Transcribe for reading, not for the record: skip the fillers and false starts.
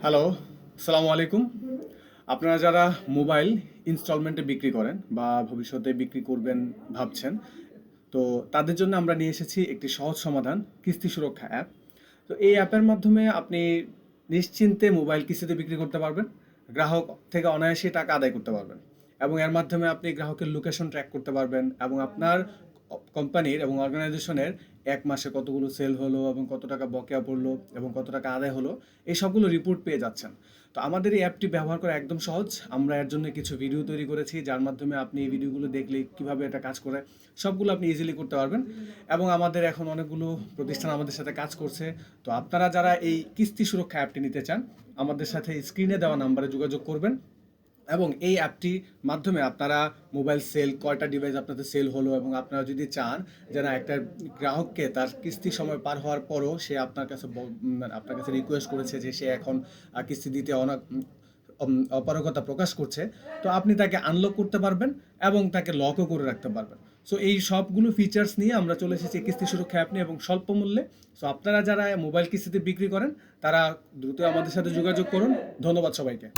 Hello, আসসালামু আলাইকুম। আপনারা যারা মোবাইল ইনস্টলমেন্টে বিক্রি করেন বা ভবিষ্যতে বিক্রি করবেন ভাবছেন, তো তাদের জন্য আমরা নিয়ে এসেছি একটি সহজ সমাধান, কিস্তি সুরক্ষা অ্যাপ। তো এই অ্যাপের মাধ্যমে আপনি নিশ্চিন্তে মোবাইল কিস্তিতে বিক্রি করতে পারবেন। গ্রাহক থেকে অনায়াসে টাকা আদায় করতে পারবেন। এবং এর মাধ্যমে আপনি গ্রাহকের লোকেশন ট্র্যাক করতে পারবেন এবং আপনার কোম্পানির এবং অর্গানাইজেশনের ১ মাসে কতগুলো সেল হলো এবং কত টাকা বকেয়া পড়লো এবং কত টাকা আদায় হলো, এই সবগুলো রিপোর্ট পেয়ে যাচ্ছেন। তো আমাদের এই অ্যাপটি ব্যবহার করা একদম সহজ। আমরা এর জন্য কিছু ভিডিও তৈরি করেছি, যার মাধ্যমে আপনি এই ভিডিওগুলো দেখলে কিভাবে এটা কাজ করে সবগুলো আপনি ইজিলি করতে পারবেন। এবং আমাদের এখন অনেকগুলো প্রতিষ্ঠান আমাদের সাথে কাজ করছে। তো আপনারা যারা এই কিস্তি সুরক্ষা অ্যাপটি নিতে চান, আমাদের সাথে স্ক্রিনে দেওয়া নাম্বারে যোগাযোগ করবেন। এবং এই অ্যাপটির মাধ্যমে আপনারা মোবাইল সেল কয়টা ডিভাইস আপনাদের সেল হলো, এবং আপনারা যদি চান যে না, একটা গ্রাহককে তার কিস্তি সময় পার হওয়ার পরও সে আপনার কাছে মানে আপনার কাছে রিকোয়েস্ট করেছে যে সে এখন কিস্তি দিতে অপারগতা প্রকাশ করছে, তো আপনি তাকে আনলক করতে পারবেন এবং তাকে লকও করে রাখতে পারবেন। সো এই সবগুলো ফিচার্স নিয়ে আমরা চলে এসেছি কিস্তি সুরক্ষা অ্যাপ নিয়ে এবং স্বল্প মূল্যে। সো আপনারা যারা মোবাইল কিস্তিতে বিক্রি করেন তারা দ্রুত আমাদের সাথে যোগাযোগ করুন। ধন্যবাদ সবাইকে।